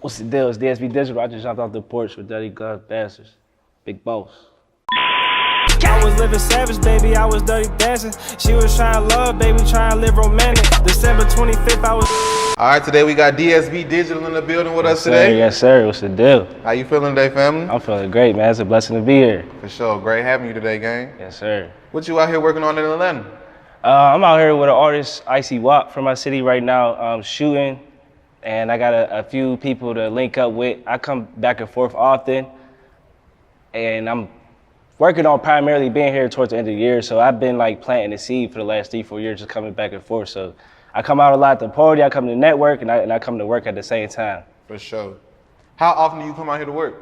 What's the deal? It's DSB Digital. I just jumped off the porch with Dougie Got Life. Big boss. I was living savage, baby, I was dirty dancing. She was trying to love, baby, trying to live romantic. December 25th, I was... All right, today we got DSB Digital in the building with us today. Yes, sir. What's the deal? How you feeling today, family? I'm feeling great, man. It's a blessing to be here. For sure. Great having you today, gang. Yes, sir. What you out here working on in Atlanta? I'm out here with an artist, Icy Wop, from my city right now, shooting. And I got a few people to link up with. I come back and forth often. And I'm working on primarily being here towards the end of the year. So I've been like planting the seed for the last 3-4 years, just coming back and forth. So I come out a lot to party, I come to network, and I come to work at the same time. For sure. How often do you come out here to work?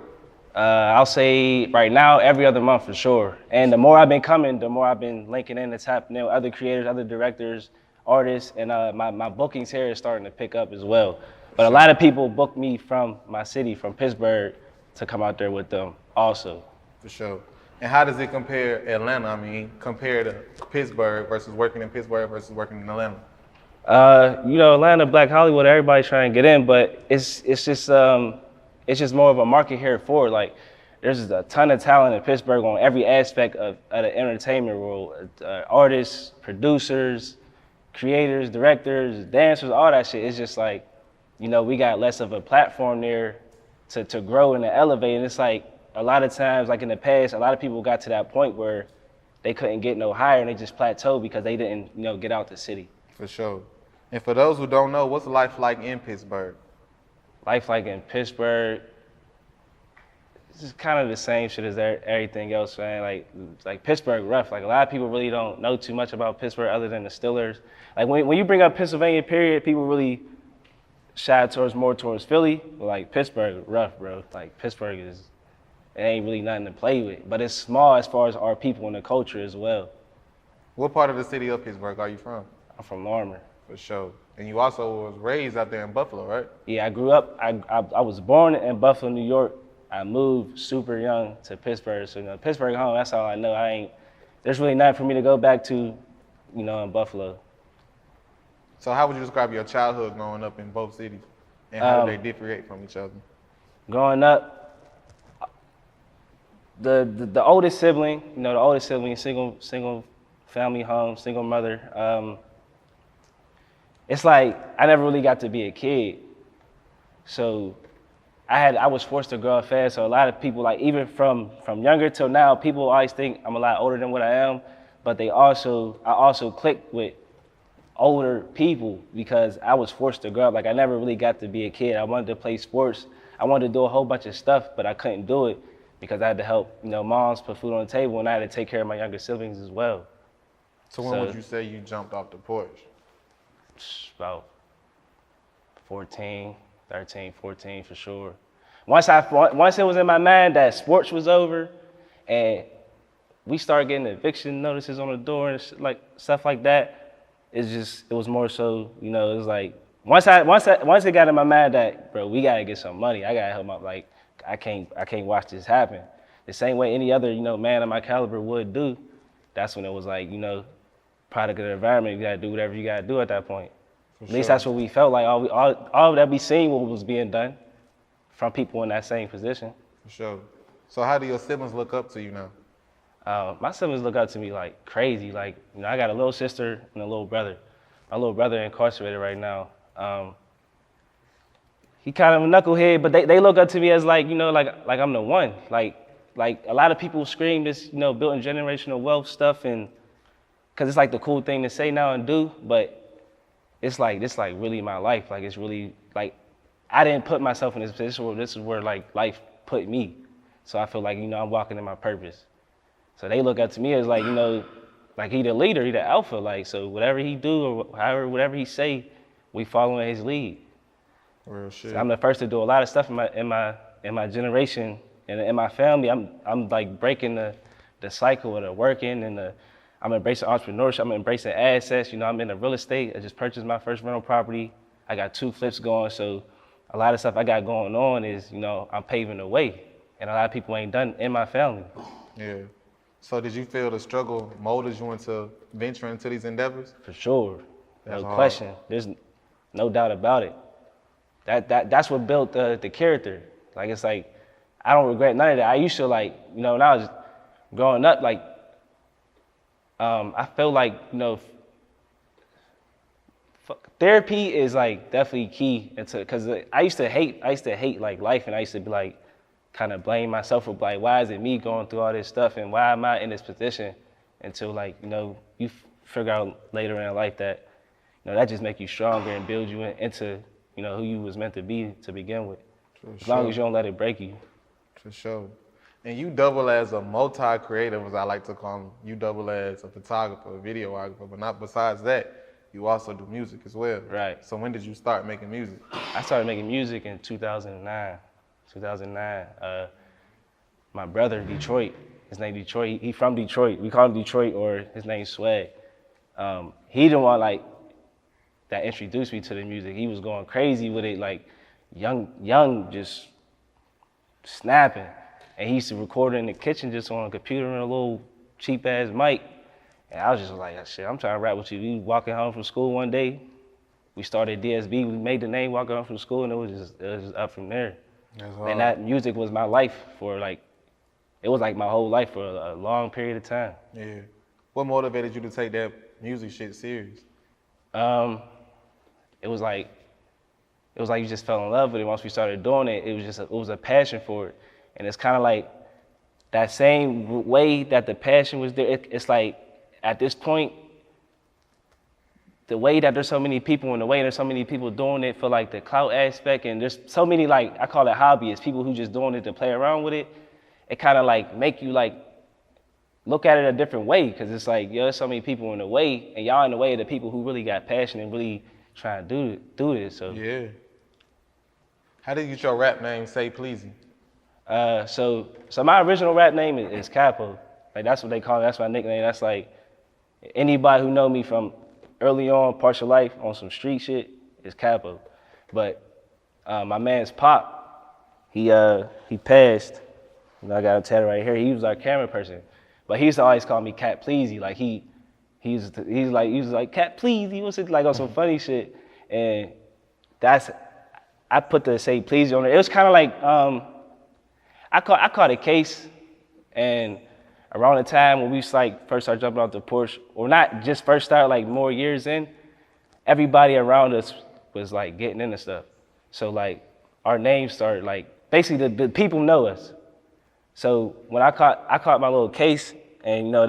I'll say right now, every other month for sure. And the more I've been coming, the more I've been linking in and tapping in with other creators, other directors, artists, and my bookings here is starting to pick up as well. But a lot of people book me from my city, from Pittsburgh, to come out there with them also. For sure. And how does it compare Atlanta, compare to Pittsburgh versus working in Pittsburgh versus working in Atlanta? Atlanta, Black Hollywood, everybody's trying to get in, but it's just more of a market here for it. Like, there's a ton of talent in Pittsburgh on every aspect of the entertainment world. Artists, producers, creators, directors, dancers, all that shit. It's just like, we got less of a platform there to grow and to elevate. And it's like, a lot of times, like in the past, a lot of people got to that point where they couldn't get no higher and they just plateaued because they didn't, get out the city. For sure. And for those who don't know, what's life like in Pittsburgh? Life like in Pittsburgh, it's just kind of the same shit as everything else, man. Like Pittsburgh rough. Like, a lot of people really don't know too much about Pittsburgh other than the Steelers. Like, when you bring up Pennsylvania, period, people really shy more towards Philly. But like, Pittsburgh rough, bro. Like, Pittsburgh it ain't really nothing to play with. But it's small as far as our people and the culture as well. What part of the city of Pittsburgh are you from? I'm from Larimer. For sure. And you also was raised out there in Buffalo, right? Yeah, I grew up, I was born in Buffalo, New York. I moved super young to Pittsburgh. So, Pittsburgh home, that's all I know. There's really nothing for me to go back to, in Buffalo. So how would you describe your childhood growing up in both cities? And how do they differentiate from each other? Growing up, the oldest sibling, single family home, single mother. It's like I never really got to be a kid, so I was forced to grow up fast. So a lot of people, like even from younger till now, people always think I'm a lot older than what I am, but I also clicked with older people because I was forced to grow up. Like, I never really got to be a kid. I wanted to play sports. I wanted to do a whole bunch of stuff, but I couldn't do it because I had to help, moms put food on the table, and I had to take care of my younger siblings as well. So when would you say you jumped off the porch? About 13, 14 for sure. Once it was in my mind that sports was over, and we started getting eviction notices on the door and stuff like that, it was more so, it was like once it got in my mind that, bro, we gotta get some money. I gotta help my, like, I can't watch this happen. The same way any other, man of my caliber would do. That's when it was like, product of the environment, you gotta do whatever you gotta do at that point. At least that's what we felt like. All that we seen what was being done from people in that same position. For sure. So how do your siblings look up to you now? My siblings look up to me like crazy. Like, I got a little sister and a little brother. My little brother incarcerated right now. He kind of a knucklehead, but they look up to me as like, like I'm the one. Like a lot of people scream this, building generational wealth stuff, and because it's like the cool thing to say now and do, but it's like really my life. Like, it's really like I didn't put myself in this position. This is where like life put me. So I feel like, I'm walking in my purpose. So they look up to me as like, like he the leader, he the alpha. Like, so whatever he do or whatever he say, we following his lead. Real shit. So I'm the first to do a lot of stuff in my generation and in my family. I'm like breaking the cycle of the working and I'm embracing entrepreneurship. I'm embracing assets. I'm in the real estate. I just purchased my first rental property. I got 2 flips going. So a lot of stuff I got going on is, I'm paving the way. And a lot of people ain't done in my family. Yeah. So did you feel the struggle molded you into venturing into these endeavors? For sure. That's no hard. question. There's no doubt about it. That's what built the character. Like, it's like, I don't regret none of that. I used to, like, you know, when I was growing up, like, I feel like, you know, therapy is like definitely key into, because I used to hate like life, and I used to be like, kind of blame myself for like, why is it me going through all this stuff, and why am I in this position? Until, like, you know, you figure out later in life that, you know, that just make you stronger and build you into, you know, who you was meant to be to begin with. As long as you don't let it break you. For sure. And you double as a multi-creative, as I like to call them. You double as a photographer, a videographer, but not besides that, you also do music as well. Right. So when did you start making music? I started making music in 2009. My brother, Detroit, his name Detroit, he from Detroit. We call him Detroit, or his name's Swag. He the one, like, that introduced me to the music. He was going crazy with it, like, young, just snapping. And he used to record it in the kitchen just on a computer and a little cheap ass mic. And I was just like, shit, I'm trying to rap with you. We walking home from school one day. We started DSB. We made the name walking home from school, and it was just up from there. And that music was my life for, like, it was like my whole life for a long period of time. Yeah. What motivated you to take that music shit serious? It was like you just fell in love with it. Once we started doing it, it was a passion for it. And it's kind of like that same way that the passion was there. It's like, at this point, the way that there's so many people, and the way there's so many people doing it for, like, the clout aspect, and there's so many, like, I call it hobbyists, people who just doing it to play around with it. It kind of like make you, like, look at it a different way, because it's like, yo, there's so many people in the way, and y'all in the way of the people who really got passion and really trying to do this. So yeah. How did you get your rap name, Say Pleasy? So my original rap name is Capo. Like, that's what they call me. That's my nickname. That's like, anybody who know me from early on, Porch life, on some street shit, is Capo. But my man's Pop, he passed. You know, I got him tatted right here. He was our camera person, but he used to always call me Cat Pleasy. Like, he was like Cat Pleasy. What's it like, on some funny shit? And I put the Say Pleasy on it. It was kind of like, I caught a case, and around the time when we like first started jumping off the porch, or not just first started, like more years in, everybody around us was like getting into stuff. So, like, our names started, like, basically the people know us. So when I caught my little case, and, you know,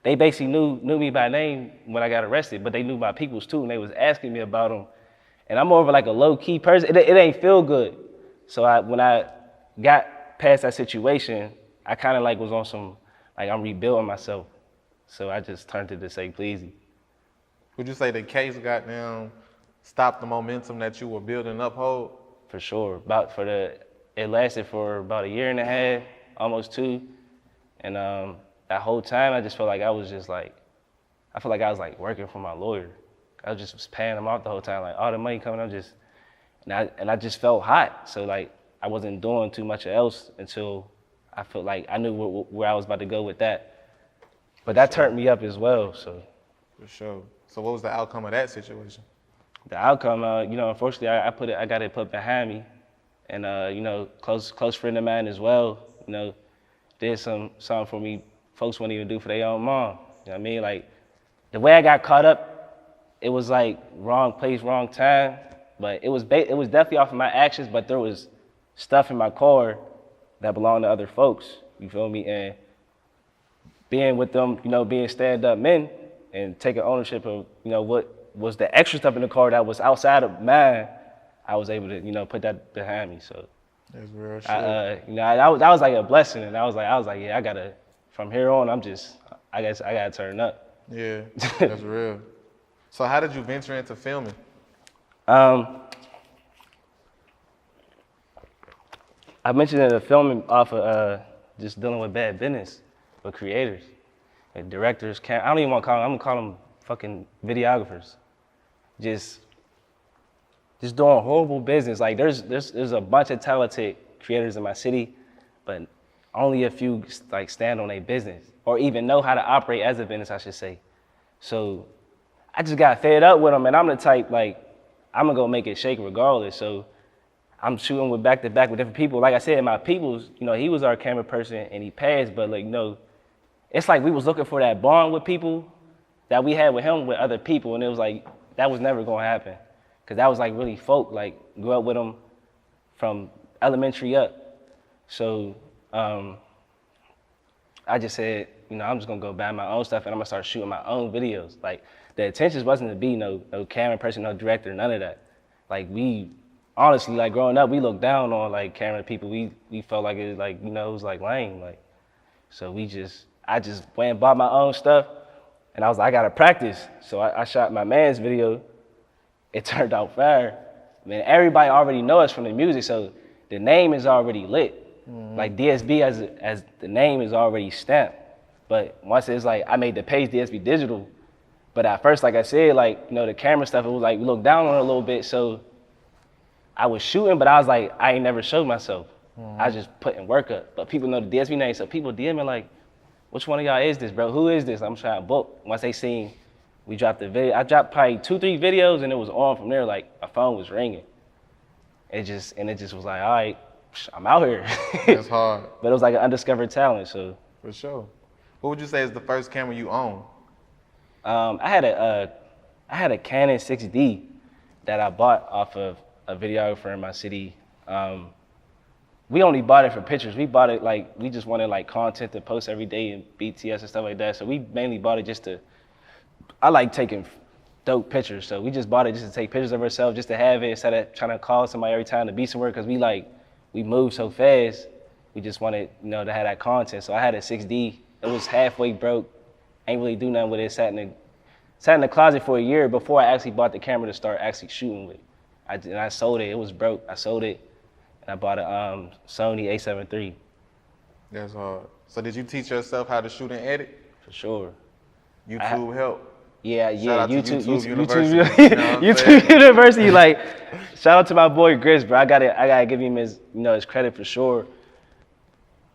they basically knew me by name when I got arrested, but they knew my peoples too, and they was asking me about them. And I'm more of like a low key person. It ain't feel good. So when I got past that situation, I kind of like was on some, like, I'm rebuilding myself. So I just turned it to Say Pleasy. Would you say the case got down, stopped the momentum that you were building up, hold? For sure. It lasted for about 1.5 years, almost 2. And that whole time, I just felt like I was like working for my lawyer. I was paying him out the whole time, like, all the money coming, and I just felt hot. So, like, I wasn't doing too much else until I felt like I knew where I was about to go with that. But that turned me up as well, so. For sure. So what was the outcome of that situation? The outcome, you know, unfortunately, I got it put behind me. And, you know, close friend of mine as well, you know, did something for me folks wouldn't even do for their own mom. You know what I mean? Like, the way I got caught up, it was like wrong place, wrong time. But it was definitely off of my actions, but there was stuff in my car that belonged to other folks, you feel me? And being with them, you know, being stand-up men and taking ownership of, you know, what was the extra stuff in the car that was outside of mine, I was able to, you know, put that behind me. So that's real shit. You know, that was like a blessing, and I was like, yeah, from here on, I guess I gotta turn up. Yeah, that's real. So how did you venture into filming? I mentioned in the filming off of just dealing with bad business with creators, like directors. I don't even want to call them. I'm gonna call them fucking videographers. Just doing horrible business. Like, there's a bunch of talented creators in my city, but only a few like stand on their business or even know how to operate as a business, I should say. So I just got fed up with them, and I'm the type, like, I'm gonna go make it shake regardless. So I'm shooting with back to back with different people. Like I said, my peoples, you know, he was our camera person and he passed, but like, you know, it's like we was looking for that bond with people that we had with him with other people, and it was like, that was never gonna happen. Cause that was like really folk, like grew up with them from elementary up. So I just said, you know, I'm just gonna go buy my own stuff and I'm gonna start shooting my own videos. Like the intentions wasn't to be no camera person, no director, none of that. Like we, honestly, like growing up, we looked down on like camera people. We felt like it was like, you know, it was like lame. Like, so I just went and bought my own stuff and I was like, I gotta practice. So I shot my man's video. It turned out fire. Man, everybody already know us from the music, so the name is already lit. Like DSB as the name is already stamped. But once it's like, I made the page DSB Digital. But at first, like I said, like, you know, the camera stuff, it was like, we looked down on it a little bit. So I was shooting, but I was like, I ain't never showed myself. I was just putting work up. But people know the DSB name, so people DM me like, which one of y'all is this, bro? Who is this? I'm trying to book. Once they seen, we dropped the video. I dropped probably 2-3 videos and it was on from there, like my phone was ringing. It just was like, all right, I'm out here. That's hard. But it was like an undiscovered talent, so. For sure. What would you say is the first camera you own? I had a Canon 6D that I bought off of a videographer in my city. We only bought it for pictures. We bought it like, we just wanted like content to post every day in BTS and stuff like that. So we mainly bought it just to, I like taking dope pictures. So we just bought it just to take pictures of ourselves, just to have it instead of trying to call somebody every time to be somewhere. Cause we moved so fast. We just wanted, you know, to have that content. So I had a 6D. It was halfway broke. Ain't really do nothing with it. Sat in the closet for a year before I actually bought the camera to start actually shooting with. I sold it. It was broke. I sold it, and I bought a Sony A7 III. That's hard. So did you teach yourself how to shoot and edit? For sure. YouTube help. Yeah, Shout out to YouTube University. YouTube, You know what I'm YouTube saying? University. Like, shout out to my boy Gris, bro. I gotta give him his, you know, his credit for sure.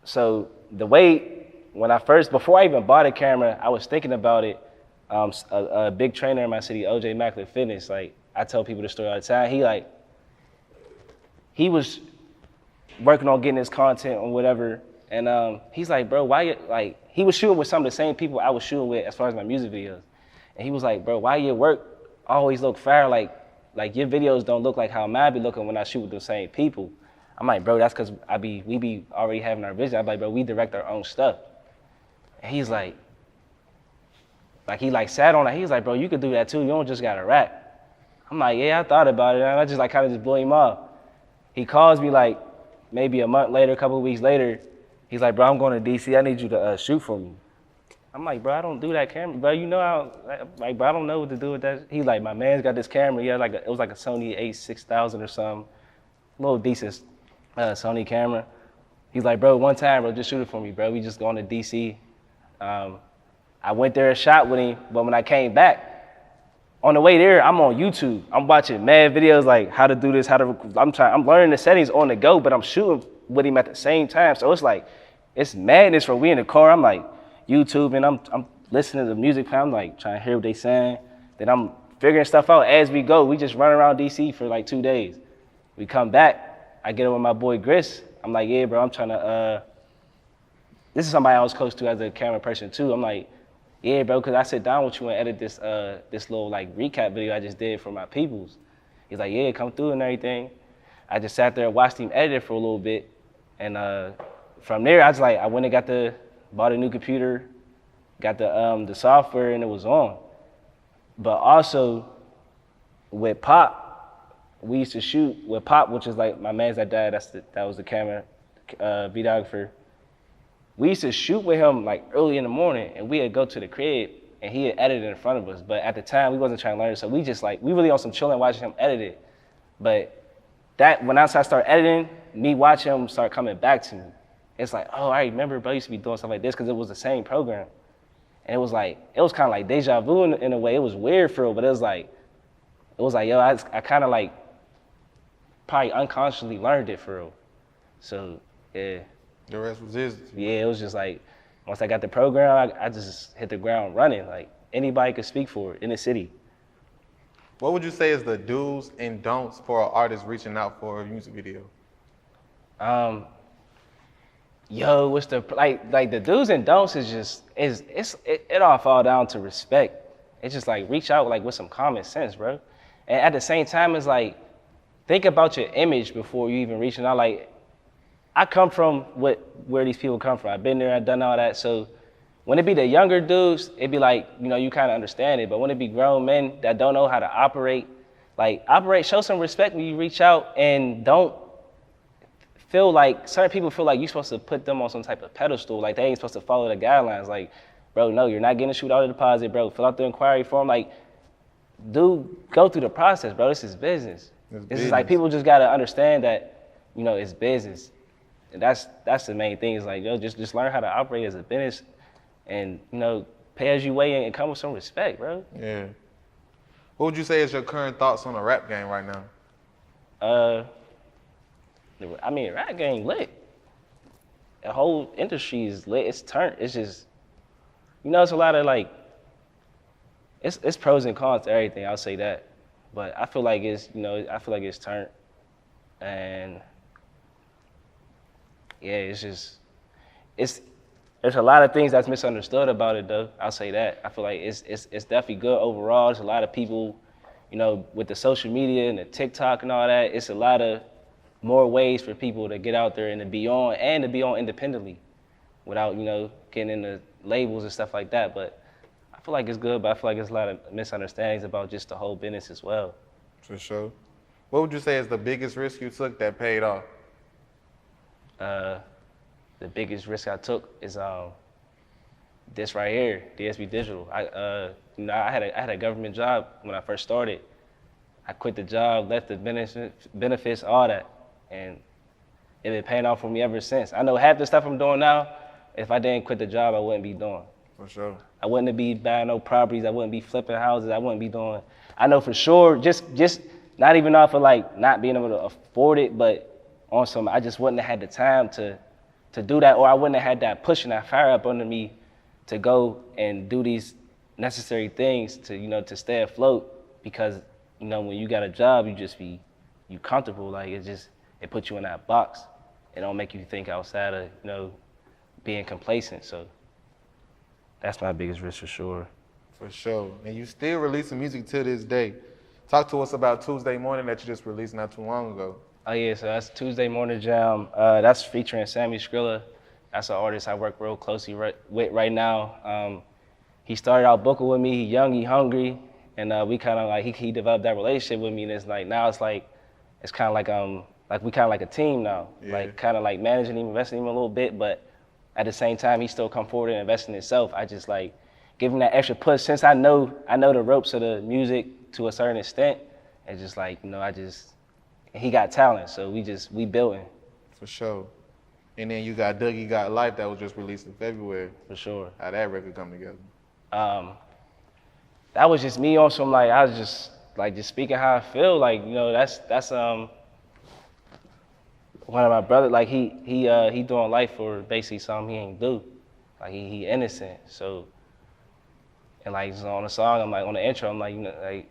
So the way before I even bought a camera, I was thinking about it. A big trainer in my city, OJ Macklin Fitness. Like, I tell people the story all the time. He was working on getting his content or whatever, and he's like, bro, he was shooting with some of the same people I was shooting with as far as my music videos. And he was like, bro, why your work always look fire? Like your videos don't look like how mine be looking when I shoot with the same people. I'm like, bro, that's because we be already having our vision. I'm like, bro, we direct our own stuff. And he's like he sat on it. He's like, bro, you could do that too. You don't just gotta rap. I'm like, yeah, I thought about it. And I just like kind of just blew him off. He calls me like maybe a month later, a couple of weeks later. He's like, bro, I'm going to DC. I need you to shoot for me. I'm like, bro, I don't do that camera, bro. You know bro, I don't know what to do with that. He's like, my man's got this camera. He had it was like a Sony A6000 or something, a little decent Sony camera. He's like, bro, one time, bro, just shoot it for me, bro. We just going to DC. I went there and shot with him, but when I came back, on the way there, I'm on YouTube. I'm watching mad videos like how to do this, I'm learning the settings on the go, but I'm shooting with him at the same time. So it's like, it's madness for we in the car. I'm like, YouTube, and I'm listening to the music. I'm like trying to hear what they saying. Then I'm figuring stuff out as we go. We just run around DC for like 2 days. We come back. I get up with my boy Gris. I'm like, yeah, bro, I'm trying to. This is somebody I was close to as a camera person too. I'm like, yeah, bro, because I sit down with you and edit this little like recap video I just did for my peoples. He's like, yeah, come through and everything. I just sat there and watched him edit it for a little bit, and from there I went and bought a new computer, got the software, and it was on. But also with Pop, we used to shoot with Pop, which is like my man's that died. That was the camera videographer. We used to shoot with him like early in the morning, and we'd go to the crib, and he had edited in front of us. But at the time, we wasn't trying to learn, so we just we really on some chilling watching him edit it. But when I started editing, me watching him start coming back to me. It's like, oh, I remember, bro, I used to be doing stuff like this because it was the same program. And it was kind of like deja vu in a way. It was weird for real, but it was like, yo, I kind of like probably unconsciously learned it for real. So, yeah. The rest was his. Yeah, it was just like, once I got the program, I just hit the ground running. Like, anybody could speak for it in the city. What would you say is the do's and don'ts for an artist reaching out for a music video? What's the like the do's and don'ts is just it all fall down to respect. It's just like reach out like with some common sense, bro. And at the same time, it's like think about your image before you even reaching out. Like I come from where these people come from. I've been there, I've done all that. So when it be the younger dudes, it'd be like, you kind of understand it. But when it be grown men that don't know how to operate, show some respect when you reach out, and don't feel like, certain people feel like you're supposed to put them on some type of pedestal, like they ain't supposed to follow the guidelines. Like, bro, no, you're not getting a shoot out of deposit, bro. Fill out the inquiry form. Like, dude, go through the process, bro. This is business. This is like, people just gotta understand that, it's business. And that's the main thing, is like, just learn how to operate as a business, and, pay as you weigh and come with some respect, bro. Yeah. What would you say is your current thoughts on the rap game right now? Rap game lit. The whole industry is lit. It's turned. It's just, it's a lot of like, it's pros and cons to everything. I'll say that, but I feel like it's turned, and yeah, there's a lot of things that's misunderstood about it though. I'll say that. I feel like it's definitely good overall. There's a lot of people, with the social media and the TikTok and all that. It's a lot of more ways for people to get out there and to be on independently without, getting into labels and stuff like that. But I feel like it's good, but I feel like there's a lot of misunderstandings about just the whole business as well. For sure. What would you say is the biggest risk you took that paid off? The biggest risk I took is this right here, DSB Digital. I had a government job when I first started. I quit the job, left the benefits, all that, and it been paying off for me ever since. I know half the stuff I'm doing now, if I didn't quit the job, I wouldn't be doing. For sure. I wouldn't be buying no properties. I wouldn't be flipping houses. I wouldn't be doing. I know for sure, just not even off of like not being able to afford it, but on some, I just wouldn't have had the time to do that, or I wouldn't have had that push and that fire up under me to go and do these necessary things to to stay afloat. Because when you got a job, you comfortable. Like it puts you in that box. It don't make you think outside of being complacent. So that's my biggest risk for sure. For sure. And you still releasing music to this day. Talk to us about Tuesday Morning that you just released not too long ago. Oh yeah, so that's Tuesday Morning Jam. That's featuring Sammy Skrilla. That's an artist I work real closely with right now. He started out booking with me. He young, he hungry, and we kind of like he developed that relationship with me. And it's like now it's kind of like we kind of like a team now. Yeah. Like kind of like managing him, investing in him a little bit, but at the same time he still come forward and invest in himself. I just like give him that extra push since I know the ropes of the music to a certain extent. And just like he got talent, so we building. For sure. And then you got Dougie Got Life that was just released in February. For sure. How that record come together? That was just me on some like, I was just speaking how I feel. Like, that's one of my brothers, like he doing life for basically something he ain't do. Like he innocent. So, and like on the song, I'm like on the intro, I'm like, like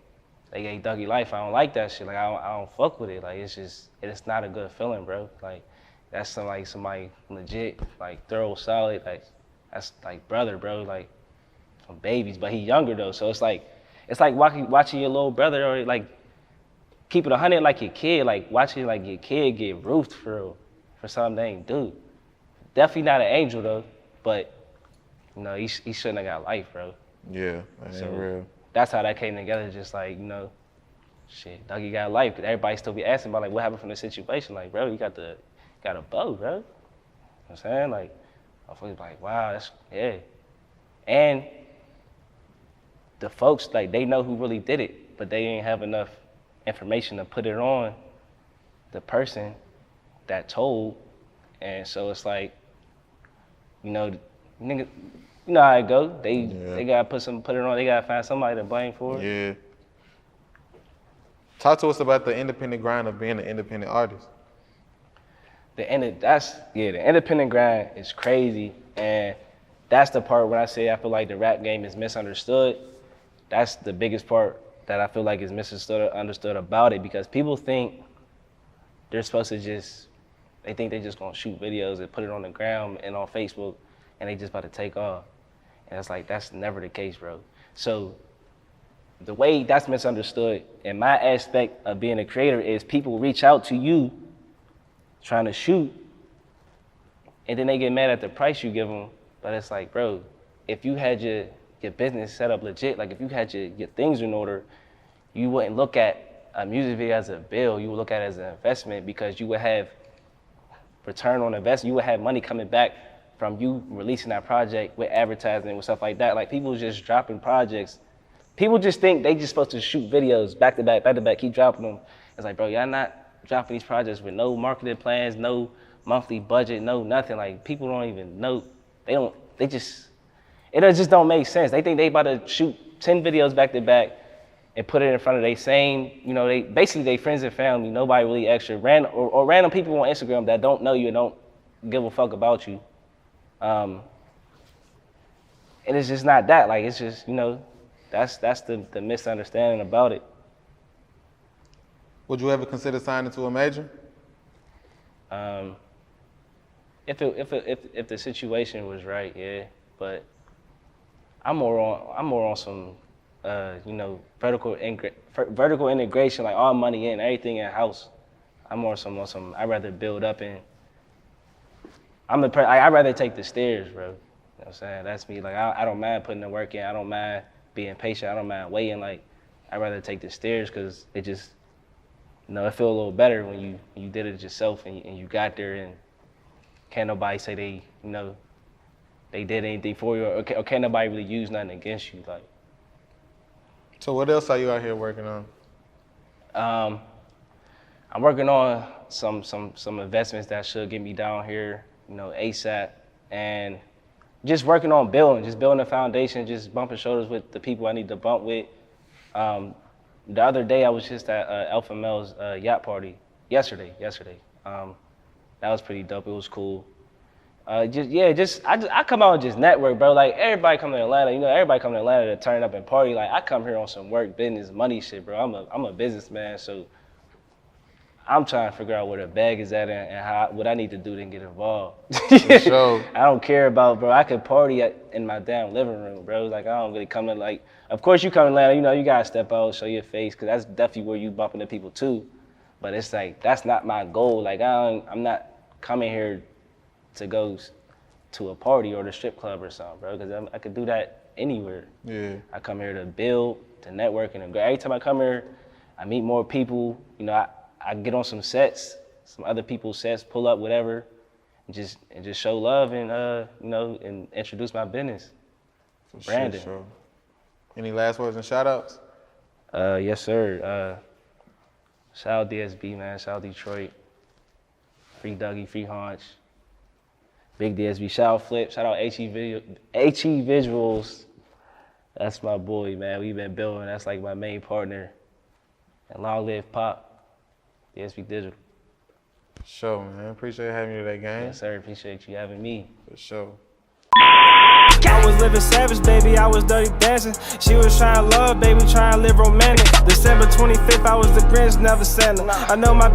they gave Dougie Life. I don't like that shit. Like I don't fuck with it. Like it's not a good feeling, bro. Like that's somebody legit, like thorough, solid. Like that's like brother, bro. Like some babies, but he younger though. So it's like watching your little brother, or like keep it 100 like your kid. Like watching like your kid get roofed for something they ain't do. Definitely not an angel though, but he shouldn't have got life, bro. Yeah, that ain't real. That's how that came together, just like, shit, Dougie got life. Cause everybody still be asking about like what happened from the situation. Like, bro, you got a bow, bro. You know what I'm saying? Like, I was like, wow, that's, yeah. And the folks, like, they know who really did it, but they didn't have enough information to put it on the person that told. And so it's like, nigga, you know how it go. They gotta put it on. They gotta find somebody to blame for it. Yeah. Talk to us about the independent grind of being an independent artist. The independent grind is crazy, and that's the part when I say I feel like the rap game is misunderstood. That's the biggest part that I feel like is misunderstood or understood about it, because people think they're supposed to they think they're just gonna shoot videos and put it on the ground and on Facebook and they just about to take off. And it's like, that's never the case, bro. So the way that's misunderstood in my aspect of being a creator is people reach out to you trying to shoot, and then they get mad at the price you give them. But it's like, bro, if you had your business set up legit, like if you had your things in order, you wouldn't look at a music video as a bill. You would look at it as an investment, because you would have return on investment. You would have money coming back from you releasing that project with advertising, with stuff like that. Like, people just dropping projects. People just think they just supposed to shoot videos back to back, keep dropping them. It's like, bro, y'all not dropping these projects with no marketing plans, no monthly budget, no nothing. Like, people don't even know. It just don't make sense. They think they about to shoot 10 videos back to back and put it in front of their same, they basically they friends and family, nobody really extra, or random people on Instagram that don't know you and don't give a fuck about you. And it's just not that. Like, it's just, that's the misunderstanding about it. Would you ever consider signing to a major? If the situation was right, yeah. But I'm more on some vertical integration, like all money in, everything in house. I'm more on some. I'd rather build up, and I'd rather take the stairs, bro. You know what I'm saying? That's me. Like, I don't mind putting the work in. I don't mind being patient. I don't mind waiting. Like, I'd rather take the stairs, because it just, it feel a little better when you did it yourself and you got there, and can't nobody say they did anything for you, or can't nobody really use nothing against you. Like. So what else are you out here working on? I'm working on some investments that should get me down here, ASAP, and just working on building a foundation, just bumping shoulders with the people I need to bump with. The other day I was just at Alpha Male's yacht party yesterday. That was pretty dope. It was cool. I come out and just network, bro. Like, everybody come to Atlanta, everybody come to Atlanta to turn up and party. Like, I come here on some work, business, money shit, bro. I'm a businessman, so I'm trying to figure out where the bag is at and what I need to do to get involved. For sure. I don't care about, bro. I could party in my damn living room, bro. Like, I don't really come to, like, of course you come to Atlanta, you gotta step out, show your face, because that's definitely where you bump into people too. But it's like, that's not my goal. Like, I'm not coming here to go to a party or the strip club or something, bro, because I could do that anywhere. Yeah. I come here to build, to network, and every time I come here, I meet more people. I get on some sets, some other people's sets, pull up, whatever, and just show love and and introduce my business. Brandon. Sure. Any last words and shout outs? Yes, sir. Shout out DSB, man. Shout out Detroit. Free Dougie, free Haunch. Big DSB. Shout out Flip. Shout out HE Visuals. That's my boy, man. We've been building. That's like my main partner. And long live Pop. DSB Digital. For sure, man. Appreciate having you today, gang. Yes, sir. Appreciate you having me. For sure. I was living savage, baby, I was dirty dancing. She was trying to love, baby, trying to live romantic. December 25th, I was the Grinch, never Santa. I know my